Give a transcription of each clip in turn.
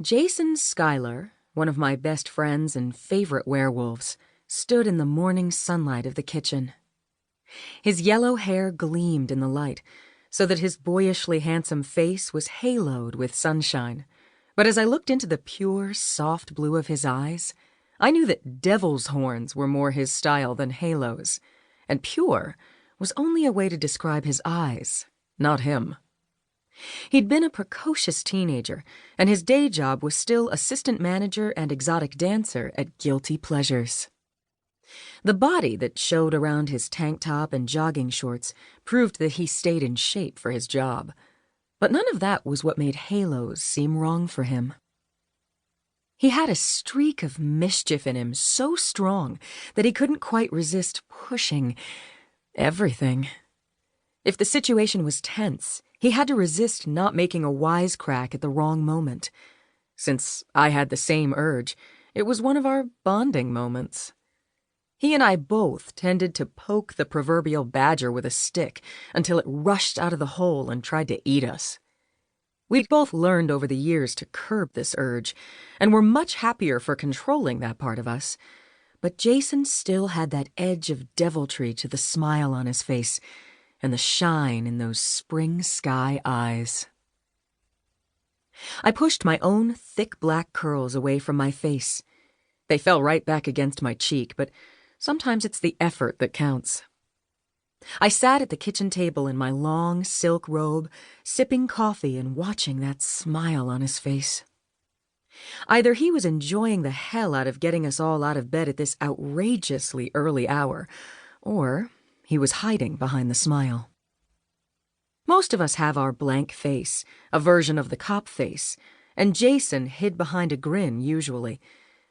Jason Schuyler, one of my best friends and favorite werewolves, stood in the morning sunlight of the kitchen. His yellow hair gleamed in the light, so that his boyishly handsome face was haloed with sunshine. But as I looked into the pure, soft blue of his eyes, I knew that devil's horns were more his style than halos, and pure was only a way to describe his eyes, not him. He'd been a precocious teenager, and his day job was still assistant manager and exotic dancer at Guilty Pleasures. The body that showed around his tank top and jogging shorts proved that he stayed in shape for his job. But none of that was what made halos seem wrong for him. He had a streak of mischief in him so strong that he couldn't quite resist pushing everything. If the situation was tense, he had to resist not making a wisecrack at the wrong moment. Since I had the same urge, it was one of our bonding moments. He and I both tended to poke the proverbial badger with a stick until it rushed out of the hole and tried to eat us. We'd both learned over the years to curb this urge, and were much happier for controlling that part of us. But Jason still had that edge of deviltry to the smile on his face, and the shine in those spring sky eyes. I pushed my own thick black curls away from my face. They fell right back against my cheek, but sometimes it's the effort that counts. I sat at the kitchen table in my long silk robe, sipping coffee and watching that smile on his face. Either he was enjoying the hell out of getting us all out of bed at this outrageously early hour, or he was hiding behind the smile. Most of us have our blank face, a version of the cop face, and Jason hid behind a grin usually.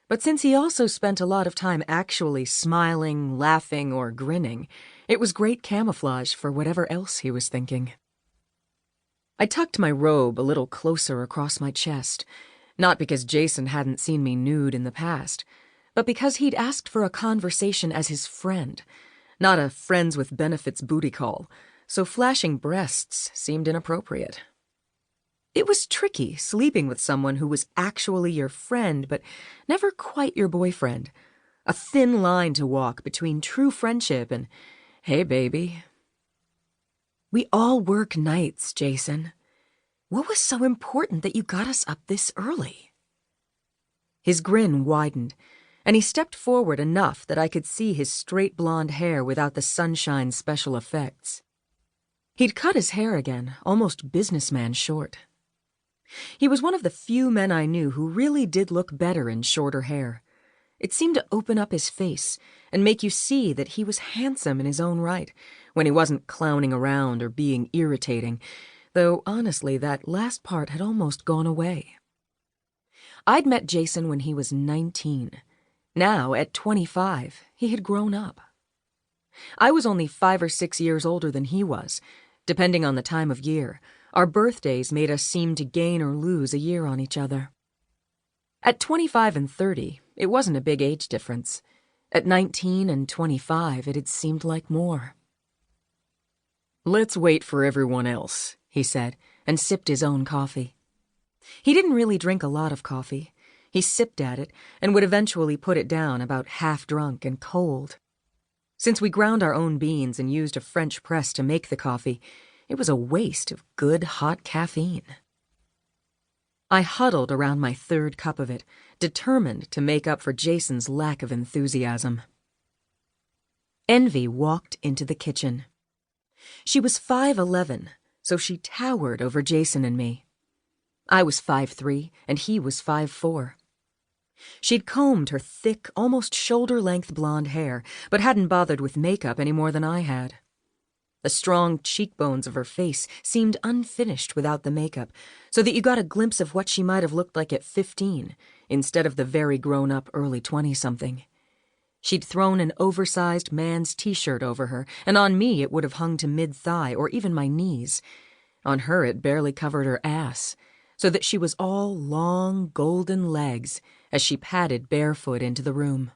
But since he also spent a lot of time actually smiling, laughing, or grinning, it was great camouflage for whatever else he was thinking. I tucked my robe a little closer across my chest, not because Jason hadn't seen me nude in the past, but because he'd asked for a conversation as his friend, not a friends with benefits booty call, so flashing breasts seemed inappropriate. It was tricky sleeping with someone who was actually your friend, but never quite your boyfriend. A thin line to walk between true friendship and, hey, baby. We all work nights, Jason. What was so important that you got us up this early? His grin widened, and he stepped forward enough that I could see his straight blonde hair without the sunshine special effects. He'd cut his hair again, almost businessman short. He was one of the few men I knew who really did look better in shorter hair. It seemed to open up his face and make you see that he was handsome in his own right, when he wasn't clowning around or being irritating, though honestly that last part had almost gone away. I'd met Jason when he was 19. Now, at 25, he had grown up. I was only 5 or 6 years older than he was, depending on the time of year. Our birthdays made us seem to gain or lose a year on each other. At 25 and 30, it wasn't a big age difference. At 19 and 25, it had seemed like more. "Let's wait for everyone else," he said, and sipped his own coffee. He didn't really drink a lot of coffee. He sipped at it and would eventually put it down about half drunk and cold. Since we ground our own beans and used a French press to make the coffee, it was a waste of good hot caffeine. I huddled around my third cup of it, determined to make up for Jason's lack of enthusiasm. Envy walked into the kitchen. She was 5'11", so she towered over Jason and me. I was 5'3", and he was 5'4". She'd combed her thick, almost shoulder-length blonde hair, but hadn't bothered with makeup any more than I had. The strong cheekbones of her face seemed unfinished without the makeup, so that you got a glimpse of what she might have looked like at 15, instead of the very grown-up early 20-something. She'd thrown an oversized man's t-shirt over her, and on me it would have hung to mid-thigh or even my knees. On her it barely covered her ass, so that she was all long, golden legs as she padded barefoot into the room.